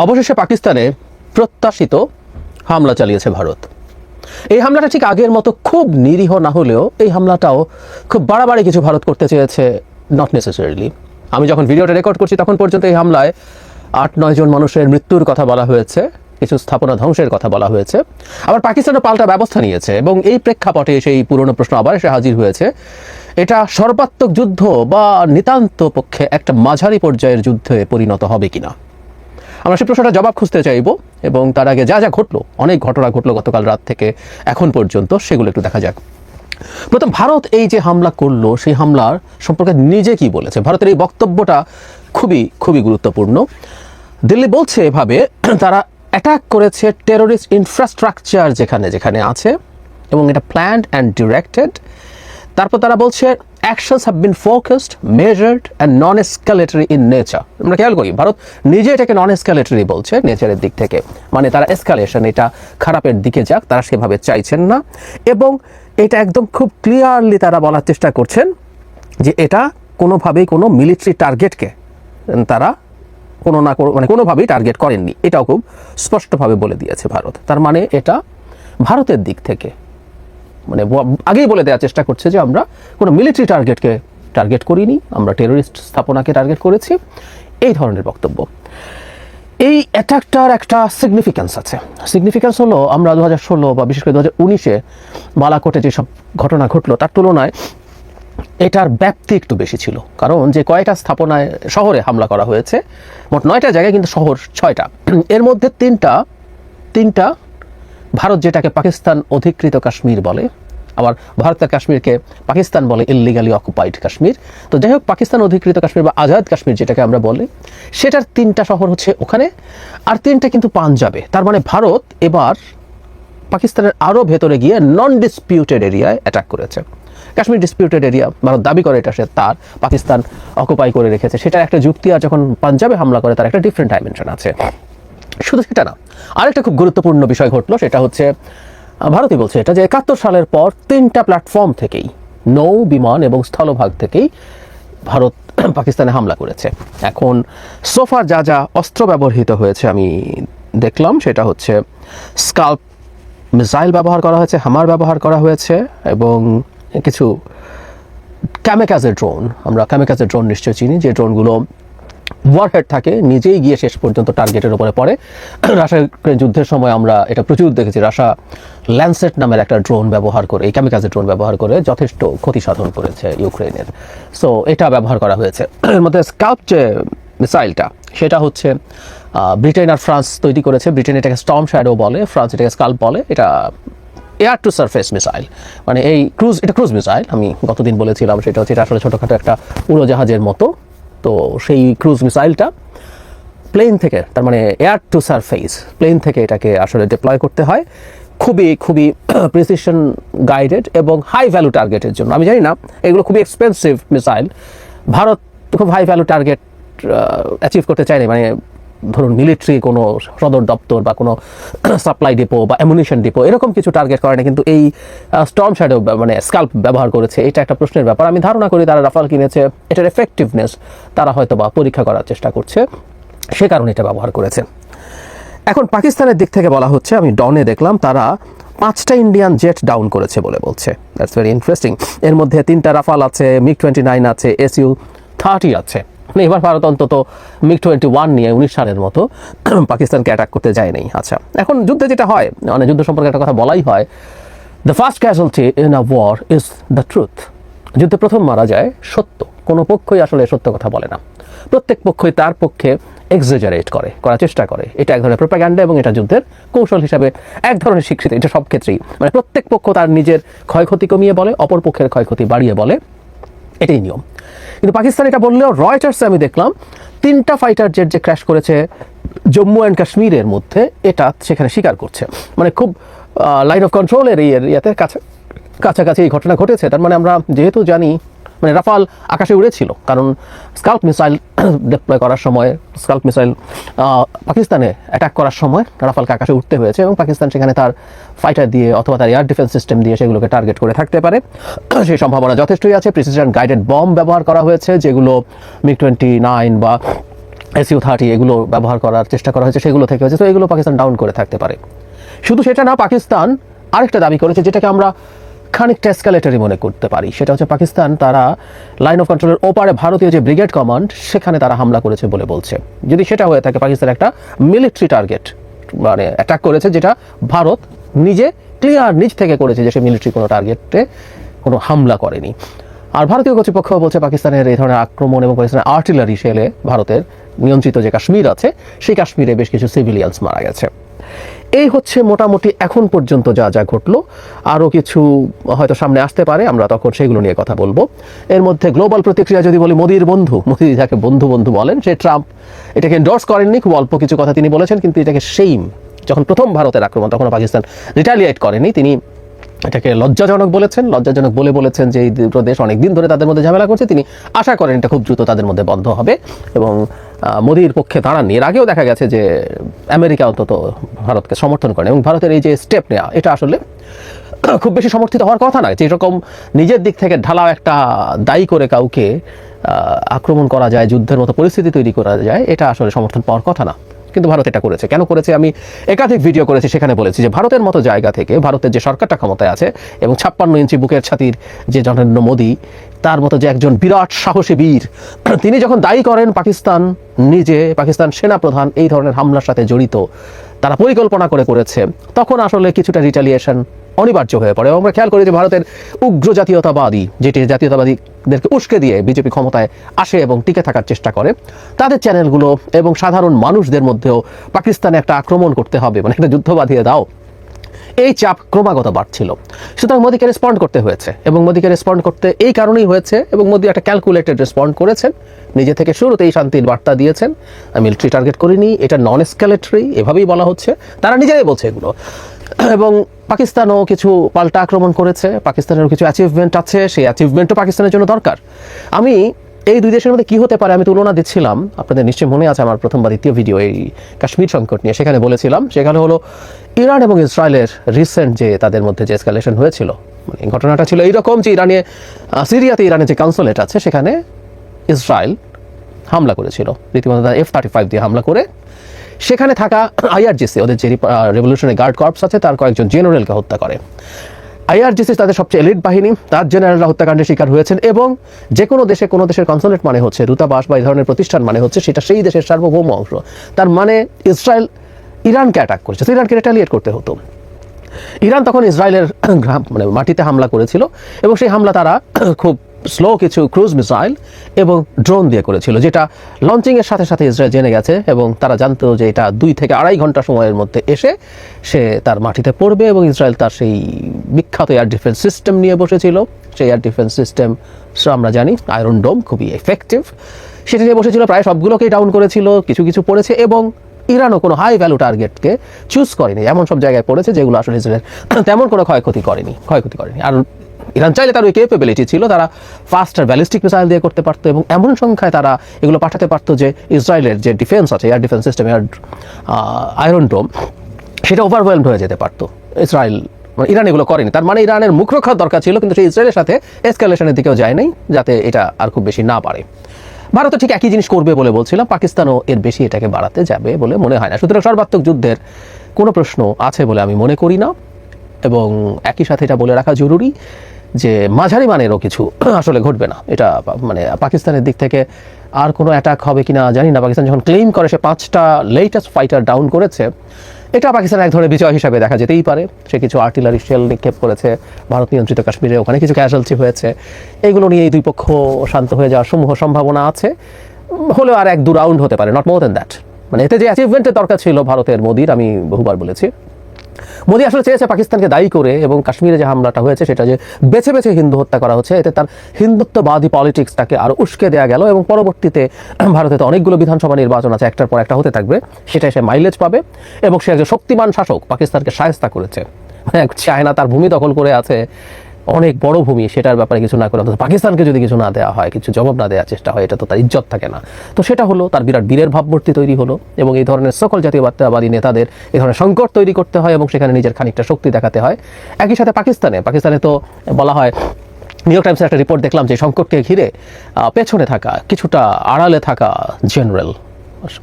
অবশেষে পাকিস্তানে প্রত্যাশিত হামলা চালিয়েছে ভারত। এই হামলাটা ঠিক আগের মতো খুব নিরীহ না হলেও এই হামলাটাও খুব বাড়াবাড়ি কিছু ভারত করতে চেয়েছে, নট নেসেসারিলি। আমি যখন ভিডিওটা রেকর্ড করছি তখন পর্যন্ত এই হামলায় 8-9 জন মানুষের মৃত্যুর কথা বলা হয়েছে, কিছু স্থাপনা ধ্বংসের কথা বলা হয়েছে। আবার পাকিস্তানও পাল্টা ব্যবস্থা নিয়েছে এবং এই প্রেক্ষাপটে সেই পুরনো প্রশ্ন আবার এসে হাজির হয়েছে, এটা সর্বাত্মক যুদ্ধ বা নিতান্ত পক্ষে একটা মাঝারি পর্যায়ের যুদ্ধে পরিণত হবে কিনা। আমরা সেই প্রশ্নটা জবাব খুঁজতে চাইব এবং তার আগে যা যা ঘটলো, অনেক ঘটনা ঘটলো গতকাল রাত থেকে এখন পর্যন্ত, সেগুলো একটু দেখা যাক। প্রথম, ভারত এই যে হামলা করলো সেই হামলার সম্পর্কে নিজে কি বলেছে। ভারতের এই বক্তব্যটা খুবই খুবই গুরুত্বপূর্ণ। দিল্লি বলছে এভাবে, তারা অ্যাটাক করেছে টেরোরিস্ট ইনফ্রাস্ট্রাকচার যেখানে যেখানে আছে এবং এটা প্ল্যান্ড অ্যান্ড ডিরেক্টেড। তারপর তারা বলছে actions have been focused, measured and non escalatory in nature. আমরা খেয়াল করি ভারত নিজে এটাকে নন এসকালেটরি বলছে নেচারের দিক থেকে, মানে তারা এসকালেশন, এটা খারাপের দিকে যাক তারা সেভাবে চাইছেন না। এবং এটা একদম খুব ক্লিয়ারলি তারা বলার চেষ্টা করছেন যে এটা কোনোভাবেই কোনো মিলিটারি টার্গেটকে তারা কোনোভাবেই টার্গেট করেননি, এটাও খুব স্পষ্টভাবে বলে দিয়েছে ভারত। তার মানে এটা ভারতের দিক থেকে আগেই বলে দেওয়ার চেষ্টা করছে যে আমরা কোনো মিলিটারি টার্গেটকে টার্গেট করিনি, আমরা টেরোরিস্ট স্থাপনাকে টার্গেট করেছি, এই ধরনের বক্তব্য। এই অ্যাটাকটার একটা সিগনিফিক্যান্স আছে। সিগনিফিক্যান্স হলো, আমরা 2016 বা বিশেষ করে 2019-এ বালাকোটে যেসব ঘটনা ঘটলো তার তুলনায় এটার ব্যাপ্তি একটু বেশি ছিল। কারণ যে কয়টা স্থাপনায় শহরে হামলা করা হয়েছে, মোট 9টা জায়গায়, কিন্তু শহর 6টা। এর মধ্যে তিনটা ভারত যেটাকে পাকিস্তান অধিকৃত কাশ্মীর বলে, আবার ভারতের কাশ্মীরকে পাকিস্তান বলে ইললিগালি অকুপাইড কাশ্মীর। তো যাই হোক, পাকিস্তান অধিকৃত কাশ্মীর বা আজাদ কাশ্মীর যেটাকে আমরা বলি, সেটার 3টা শহর হচ্ছে ওখানে, আর 3টা কিন্তু পাঞ্জাবে। তার মানে ভারত এবার পাকিস্তানের আরও ভেতরে গিয়ে নন ডিসপিউটেড এরিয়ায় অ্যাটাক করেছে। কাশ্মীর ডিসপিউটেড এরিয়া, ভারত দাবি করে এটা তার, পাকিস্তান অকুপাই করে রেখেছে, সেটার একটা যুক্তি। আর যখন পাঞ্জাবে হামলা করে তার একটা ডিফারেন্ট ডাইমেনশন আছে। শুধু সেটা না, আরেকটা খুব গুরুত্বপূর্ণ বিষয় ঘটলো, সেটা হচ্ছে ভারতই বলছে এটা যে 71 সালের পর 3টা প্ল্যাটফর্ম থেকেই, নৌ, বিমান এবং স্থলভাগ থেকেই ভারত পাকিস্তানে হামলা করেছে। এখন সোফার যা যা অস্ত্র ব্যবহৃত হয়েছে আমি দেখলাম, সেটা হচ্ছে স্কাল্প মিসাইল ব্যবহার করা হয়েছে, হামার ব্যবহার করা হয়েছে এবং কিছু ক্যামেকাজে ড্রোন। আমরা ক্যামেকাজে ড্রোন নিশ্চয় চিনি, যে ড্রোনগুলো ওয়ারহেড থাকে, নিজেই গিয়ে শেষ পর্যন্ত টার্গেটের উপরে পড়ে। রাশিয়া যুদ্ধের সময় আমরা এটা প্রচুর দেখেছি, রাশিয়া ল্যান্সেট নামের একটা ড্রোন ব্যবহার করে, এই ক্যামিকাজে ড্রোন ব্যবহার করে যথেষ্ট ক্ষতি সাধন করেছে ইউক্রেনের। সো এটা ব্যবহার করা হয়েছে। এর মধ্যে স্কাল্প যে মিসাইলটা, সেটা হচ্ছে ব্রিটেন আর ফ্রান্স তৈরি করেছে। ব্রিটেন এটাকে স্টর্ম শ্যাডো বলে, ফ্রান্স এটাকে স্কাল্প বলে। এটা এয়ার টু সারফেস মিসাইল, মানে এই ক্রুজ মিসাইল। আমি গতদিন বলেছিলাম সেটা হচ্ছে, এটা আসলে ছোটোখাটো একটা উড়োজাহাজের মতো। তো সেই ক্রুজ মিসাইলটা প্লেন থেকে, তার মানে এয়ার টু সারফেস, প্লেন থেকে এটাকে আসলে ডিপ্লয় করতে হয়, খুবই খুবই প্রিসিশন গাইডেড এবং হাই ভ্যালু টার্গেটের জন্য। আমি জানি না, এগুলো খুবই এক্সপেন্সিভ মিসাইল। ভারত খুব হাই ভ্যালু টার্গেট অ্যাচিভ করতে চায়নি, মানে ধরুন মিলিটারি কোনো সদর দপ্তর বা কোনো সাপ্লাই ডিপো বা অ্যামুনিশন ডিপো, এরকম কিছু টার্গেট করে না, কিন্তু এই স্টর্ম শ্যাডো মানে স্কাল্প ব্যবহার করেছে। এটা একটা প্রশ্নের ব্যাপার। আমি ধারণা করি তারা রাফাল কিনেছে, এটার এফেক্টিভনেস তারা হয়তো বা পরীক্ষা করার চেষ্টা করছে, সে কারণে এটা ব্যবহার করেছে। এখন পাকিস্তানের দিক থেকে বলা হচ্ছে, আমি ডনে দেখলাম তারা 5টা ইন্ডিয়ান জেট ডাউন করেছে বলে বলছে। That's very interesting. এর মধ্যে 3টা রাফাল আছে, MiG-29 আছে, Su-30 আছে। মানে এবার ভারত অন্তত MiG-21 নিয়ে 19 সালের মতো পাকিস্তানকে অ্যাটাক করতে যায় নাই। আচ্ছা, এখন যুদ্ধে যেটা হয়, মানে যুদ্ধ সম্পর্কে একটা কথা বলাই হয়, the first casualty in a war is the truth. যুদ্ধে প্রথম মারা যায় সত্য। কোনো পক্ষই আসলে সত্য কথা বলে না, প্রত্যেক পক্ষই তার পক্ষে এক্সাজারেট করার চেষ্টা করে। এটা এক ধরনের প্রোপাগান্ডা এবং এটা যুদ্ধের কৌশল হিসাবে এক ধরনের স্বীকৃতি। এটা সব ক্ষেত্রেই, মানে প্রত্যেক পক্ষ তার নিজের ক্ষয়ক্ষতি কমিয়ে বলে, অপর পক্ষের ক্ষয়ক্ষতি বাড়িয়ে বলে, এটাই নিয়ম। কিন্তু পাকিস্তান এটা বললেও, রয়টার্সে আমি দেখলাম 3টা ফাইটার জেট যে ক্র্যাশ করেছে জম্মু অ্যান্ড কাশ্মীরের মধ্যে, এটা সেখানে স্বীকার করছে। মানে খুব লাইন অফ কন্ট্রোলের এই এরিয়াতে কাছাকাছি এই ঘটনা ঘটেছে। তার মানে আমরা যেহেতু জানি, মানে রাফাল আকাশে উড়েছিল, কারণ স্কাল্প মিসাইল ডিপ্লয় করার সময়, স্কাল্প মিসাইল পাকিস্তানে অ্যাটাক করার সময় রাফালকে আকাশে উঠতে হয়েছে এবং পাকিস্তান সেখানে তার ফাইটার দিয়ে অথবা তার এয়ার ডিফেন্স সিস্টেম দিয়ে সেগুলোকে টার্গেট করে থাকতে পারে, সেই সম্ভাবনা যথেষ্টই আছে। প্রিসিশন গাইডেড বম্ব ব্যবহার করা হয়েছে, যেগুলো MiG-29 বা SU-30 এগুলো ব্যবহার করার চেষ্টা করা হয়েছে, সেগুলো থেকে হয়েছে। তো এগুলো পাকিস্তান ডাউন করে থাকতে পারে। শুধু সেটা না, পাকিস্তান আরেকটা দাবি করেছে যেটাকে আমরা খানিকটা এসকালেটরি মনে করতে পারি। সেটা হচ্ছে পাকিস্তান তারা লাইন অফ কন্ট্রোলের ওপারে ভারতীয় যে ব্রিগেড কমান্ড সেখানে তারা হামলা করেছে বলে বলছে। যদি সেটা হয়ে থাকে, পাকিস্তান একটা মিলিটারি টার্গেট মানে অ্যাটাক করেছে, যেটা ভারত নিজে ক্লিয়ার নিজ থেকে করেছে যে সে মিলিটারি কোনো টার্গেটে কোনো হামলা করেনি। আর ভারতীয় কর্তৃপক্ষ বলছে পাকিস্তানের এই ধরনের আক্রমণ এবং পাকিস্তানের আর্টিলারি শেলে ভারতের নিয়ন্ত্রিত যে কাশ্মীর আছে সেই কাশ্মীরে বেশ কিছু সিভিলিয়ানস মারা গেছে। এই হচ্ছে মোটামুটি এখন পর্যন্ত যা যা ঘটলো। আরও কিছু হয়তো সামনে আসতে পারে, আমরা তখন সেগুলো নিয়ে কথা বলবো। এর মধ্যে গ্লোবাল প্রতিক্রিয়া যদি বলি, মোদির বন্ধু, মোদি যাকে বন্ধু বন্ধু বলেন, সে ট্রাম্প এটাকে এন্ডোর্স করেননি, খুব অল্প কিছু কথা তিনি বলেছেন, কিন্তু এটাকে সেইম, যখন প্রথম ভারতের আক্রমণ তখন পাকিস্তান রিটালিয়েট করেনি, তিনি এটাকে লজ্জাজনক বলেছেন। লজ্জাজনক বলেছেন যে এই দুটো দেশ অনেক দিন ধরে তাদের মধ্যে ঝামেলা করছে, তিনি আশা করেন এটা খুব দ্রুত তাদের মধ্যে বন্ধ হবে এবং মোদির পক্ষে দাঁড়াননি। এর আগেও দেখা গেছে যে আমেরিকা অন্তত ভারতকে সমর্থন করেন এবং ভারতের এই যে স্টেপ নেওয়া, এটা আসলে খুব বেশি সমর্থিত হওয়ার কথা নয়। যে এরকম নিজের দিক থেকে ঢালাও একটা দায়ী করে কাউকে আক্রমণ করা যায়, যুদ্ধের মতো পরিস্থিতি তৈরি করা যায়, এটা আসলে সমর্থন পাওয়ার কথা না। কিন্তু ভারত এটা করেছে। কেন করেছে? আমি একাধিক ভিডিও করেছি, সেখানে বলেছি যে ভারতের মতো জায়গা থেকে, ভারতের যে সরকারটা ক্ষমতায় আছে এবং 56 ইঞ্চি বুকের ছাতির যে নরেন্দ্র মোদী, তার মতো যে একজন বিরাট সাহসী বীর, তিনি যখন দায়ী করেন পাকিস্তান নিজে, পাকিস্তান সেনাপ্রধান এই ধরনের হামলার সাথে জড়িত, তারা পরিকল্পনা করেছে, তখন আসলে কিছুটা রিটালিয়েশন অনিবার্য হয়ে পড়ে। আমরা খেয়াল করি যে ভারতের উগ্র জাতীয়তাবাদী, যেটি জাতীয়তাবাদীদেরকে উস্কে দিয়ে বিজেপি ক্ষমতায় আসে এবং টিকে থাকার চেষ্টা করে, তাদের চ্যানেলগুলো এবং সাধারণ মানুষদের মধ্যেও পাকিস্তানে একটা আক্রমণ করতে হবে, মানে একটা যুদ্ধ বাঁধিয়ে দাও, এই চাপ ক্রমাগত বাড়ছিল। সুতরাং মোদীকে রেসপন্ড করতে হয়েছে এবং মোদীকে রেসপন্ড করতে এই কারণেই হয়েছে এবং মোদী একটা ক্যালকুলেটেড রেসপন্ড করেছেন। নিজে থেকে শুরুতেই শান্তির বার্তা দিয়েছেন, মিলিটারি টার্গেট করিনি, এটা নন এসকালেটরি, এভাবেই বলা হচ্ছে, তারা নিজেরাই বলছে এগুলো। এবং পাকিস্তানও কিছু পাল্টা আক্রমণ করেছে, পাকিস্তানেরও কিছু অ্যাচিভমেন্ট আছে, সেই অ্যাচিভমেন্টও পাকিস্তানের জন্য দরকার। আমি এই দুই দেশের মধ্যে কী হতে পারে আমি তুলনা দিচ্ছিলাম, আপনাদের নিশ্চয়ই মনে আছে আমার প্রথম বা দ্বিতীয় ভিডিও এই কাশ্মীর সংকট নিয়ে, সেখানে বলেছিলাম, সেখানে হলো ইরান এবং ইসরায়েলের রিসেন্ট যে তাদের মধ্যে যে এসকালেশন হয়েছিল, মানে ঘটনাটা ছিল এইরকম যে সিরিয়াতে ইরানের যে কনসুলেট আছে সেখানে ইসরায়েল হামলা করেছিল, রীতিমতো F-35 দিয়ে হামলা করে সেখানে থাকা IRGC, ওদের যে রেভলিউশনারি গার্ড কর্পস আছে, তার কয়েকজন জেনারেলকে হত্যা করে। IRGC তাদের সবচেয়ে এলিট বাহিনী, তার জেনারেলরা হত্যাকাণ্ডের শিকার হয়েছেন। এবং যে কোনো দেশের কনসুলেট মানে হচ্ছে দূতাবাস বা এই ধরনের প্রতিষ্ঠান, মানে হচ্ছে সেটা সেই দেশের সার্বভৌম অংশ। তার মানে ইসরায়েল ইরানকে অ্যাটাক করেছে, তো ইরানকে রিটালিয়েট করতে হতো। ইরান তখন ইসরায়েলের মানে মাটিতে হামলা করেছিল এবং সেই হামলা তারা খুব স্লো কিছু ক্রুজ মিসাইল এবং ড্রোন দিয়ে করেছিল, যেটা লঞ্চিংয়ের সাথে সাথে ইসরায়েল জেনে গেছে এবং তারা জানতো যে এটা 2 থেকে 2.5 ঘন্টা সময়ের মধ্যে এসে সে তার মাটিতে পড়বে। এবং ইসরায়েল তার সেই বিখ্যাত এয়ার ডিফেন্স সিস্টেম নিয়ে বসেছিল। সেই এয়ার ডিফেন্স সিস্টেম আমরা জানি আয়রন ডোম, খুবই এফেক্টিভ, সেটা নিয়ে বসেছিল, প্রায় সবগুলোকেই ডাউন করেছিল, কিছু কিছু পড়েছে। এবং ইরানও কোনো হাই ভ্যালু টার্গেটকে চুজ করেনি, এমন সব জায়গায় পড়েছে যেগুলো আসলে ইসরায়েল তেমন কোনো ক্ষয়ক্ষতি করেনি। আর ইরান চাইলে তার ওই ক্যাপেবিলিটি ছিল, তারা ফাস্টার ব্যালিস্টিক মিসাইল দিয়ে করতে পারতো এবং এমন সংখ্যায় তারা এগুলো পাঠাতে পারতো যে ইসরায়েলের যে ডিফেন্স আছে, এয়ার ডিফেন্স সিস্টেম, আয়রন ডোম, সেটা ওভারওয়েলমড হয়ে যেতে পারতো। ইরান এগুলো করেনি। তার মানে ইরানের মুখ রক্ষার দরকার ছিল, কিন্তু সেই ইসরায়েলের সাথে এসকালেশনের দিকেও যায় নাই, যাতে এটা আর খুব বেশি না পারে। ভারতও ঠিক একই জিনিস করবে বলে বলছিলাম, পাকিস্তানও এর বেশি এটাকে বাড়াতে যাবে বলে মনে হয় না। সুতরাং সর্বাত্মক যুদ্ধের কোনো প্রশ্ন আছে বলে আমি মনে করি না। এবং একই সাথে এটা বলে রাখা জরুরি যে মাঝারি মানেরও কিছু আসলে ঘটবে না। এটা মানে পাকিস্তানের দিক থেকে আর কোনো অ্যাটাক হবে কিনা জানি না। পাকিস্তান যখন ক্লেইম করে সে 5টা লেটেস্ট ফাইটার ডাউন করেছে, এটা পাকিস্তানের এক ধরনের বিজয় হিসাবে দেখা যেতেই পারে। সে কিছু আর্টিলারি শেল নিক্ষেপ করেছে ভারত নিয়ন্ত্রিত কাশ্মীরে, ওখানে কিছু ক্যাজুয়ালিটি হয়েছে। এগুলো নিয়ে এই দুই পক্ষ শান্ত হয়ে যাওয়ার সমূহ সম্ভাবনা আছে। হলেও আর 1-2 রাউন্ড হতে পারে, নট মোর দ্যান দ্যাট। মানে এতে যে অ্যাচিভমেন্টের দরকার ছিল ভারতের, মোদির, আমি বহুবার বলেছি, মোদি আসলে চেয়েছে পাকিস্তানকে দায়ী করে এবং কাশ্মীরে যে হামলাটা হয়েছে সেটা যে বেছে বেছে হিন্দু হত্যা করা হচ্ছে, এতে তার হিন্দুত্ববাদী পলিটিক্সটাকে আরও উস্কে দেওয়া গেল। এবং পরবর্তীতে ভারতে তো অনেকগুলো বিধানসভা নির্বাচন আছে, একটার পর একটা হতে থাকবে, সেটাই সে মাইলেজ পাবে। এবং সে একজন শক্তিমান শাসক, পাকিস্তানকে শায়েস্তা করেছে। চায়না তার ভূমি দখল করে আছে, অনেক বড় ভূমি, সেটার ব্যাপারে কিছু না করে অন্তত পাকিস্তানকে যদি কিছু না দেওয়া হয়, কিছু জবাব না দেওয়ার চেষ্টা হয়, এটা তো তার ইজ্জত থাকে না। তো সেটা হলো, তার বিরাট বীরের ভাবমূর্তি তৈরি হলো। এবং এই ধরনের সকল জাতীয়তাবাদী নেতাদের এই ধরনের সংকট তৈরি করতে হয় এবং সেখানে নিজের খানিকটা শক্তি দেখাতে হয়। একই সাথে পাকিস্তানে তো বলা হয়, নিউ ইয়র্ক টাইমসের একটা রিপোর্ট দেখলাম যে সংকটকে ঘিরে পেছনে থাকা, কিছুটা আড়ালে থাকা জেনারেল,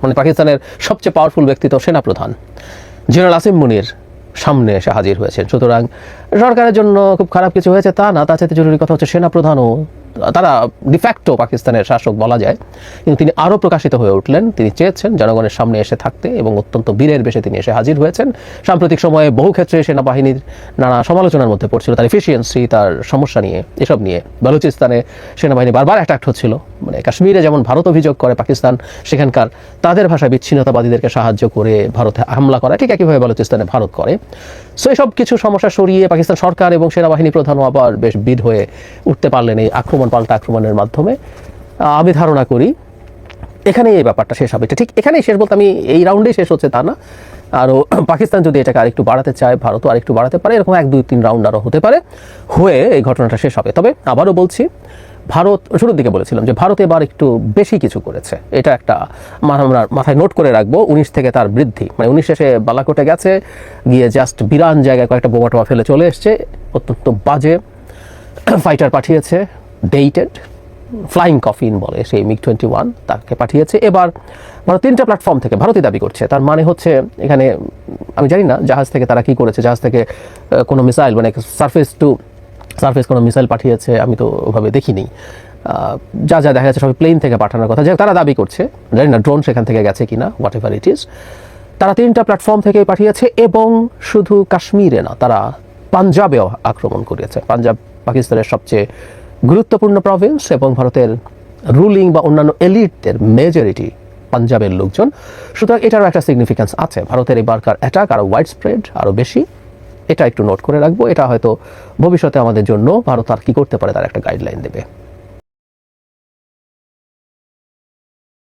মানে পাকিস্তানের সবচেয়ে পাওয়ারফুল ব্যক্তিত্ব সেনাপ্রধান জেনারেল আসিম মুনির সামনে এসে হাজির হয়েছেন। সুতরাং সরকারের জন্য খুব খারাপ কিছু হয়েছে তা না, তার চাইতে জরুরি কথা হচ্ছে সেনাপ্রধানও, তারা ডিফ্যাক্টো পাকিস্তানের শাসক বলা যায়, কিন্তু তিনি আরও প্রকাশিত হয়ে উঠলেন। তিনি চেয়েছেন জনগণের সামনে এসে থাকতে এবং অত্যন্ত বীরের বেশে তিনি এসে হাজির হয়েছেন। সাম্প্রতিক সময়ে বহু ক্ষেত্রে সেনাবাহিনীর নানা সমালোচনার মধ্যে পড়ছিল, তার এফিসিয়েন্সি, তার সমস্যা নিয়ে, এসব নিয়ে। বালুচিস্তানে সেনাবাহিনী বারবার অ্যাটাক হচ্ছিল, মানে কাশ্মীরে যেমন ভারত অভিযোগ করে পাকিস্তান সেখানকার তাদের ভাষায় বিচ্ছিন্নতাবাদীদেরকে সাহায্য করে ভারতে হামলা করে, ঠিক একইভাবে বালুচিস্তানে ভারত করে। সো এসব কিছু সমস্যা সরিয়ে পাকিস্তান সরকার এবং সেনাবাহিনী প্রধানও আবার বেশ বিদ হয়ে উঠতে পারলেন এই পাল্টা আক্রমণের মাধ্যমে। আমি ধারণা করি এখানেই এই ব্যাপারটা শেষ হবে। ঠিক এখানেই শেষ বলতে আমি এই রাউন্ডেই শেষ হচ্ছে তা না, আরও পাকিস্তান যদি এটাকে আরেকটু বাড়াতে চায়, ভারতও আরেকটু বাড়াতে পারে, এরকম 1, 2, 3 রাউন্ড আরও হতে পারে, হয়ে এই ঘটনাটা শেষ হবে। তবে আবারও বলছি, ভারত, শুরুর দিকে বলেছিলাম যে ভারত এবার একটু বেশি কিছু করেছে, এটা একটা আমরা মাথায় নোট করে রাখবো। 19 থেকে তার বৃদ্ধি, মানে 19 শেষে বালাকোটে গেছে, গিয়ে জাস্ট বিরান জায়গায় কয়েকটা বোমা টোমা ফেলে চলে এসছে, অত্যন্ত বাজে ফাইটার পাঠিয়েছে, ডেটেড ফ্লাইং কফিন বলে সেই MiG-21 তাকে পাঠিয়েছে। এবার ভারত 3টা প্ল্যাটফর্ম থেকে, ভারতই দাবি করছে, তার মানে হচ্ছে এখানে আমি জানি না জাহাজ থেকে তারা কি করেছে, জাহাজ থেকে কোনো মিসাইল, মানে সারফেস কোনো মিসাইল পাঠিয়েছে আমি তো ওভাবে দেখিনি। যা যা দেখা যাচ্ছে সবাই প্লেন থেকে পাঠানোর কথা, যে তারা দাবি করছে, জানি না ড্রোন সেখান থেকে গেছে কিনা, হোয়াট এভার ইট ইজ। তারা 3টা প্ল্যাটফর্ম থেকে পাঠিয়েছে, এবং শুধু কাশ্মীরে না, তারা পাঞ্জাবেও আক্রমণ করেছে। পাঞ্জাব পাকিস্তানের সবচেয়ে গুরুত্বপূর্ণ প্রভিন্স, এবং ভারতের রুলিং বা অন্যান্য এলিটদের মেজরিটি পাঞ্জাবের লোকজন। সুতরাং এটারও একটা সিগনিফিক্যান্স আছে। ভারতের এবারকার অ্যাটাক আরও ওয়াইড স্প্রেড, আরও বেশি, এটা একটু নোট করে রাখবো। এটা হয়তো ভবিষ্যতে আমাদের জন্য ভারত আর কি করতে পারে তার একটা গাইডলাইন দেবে।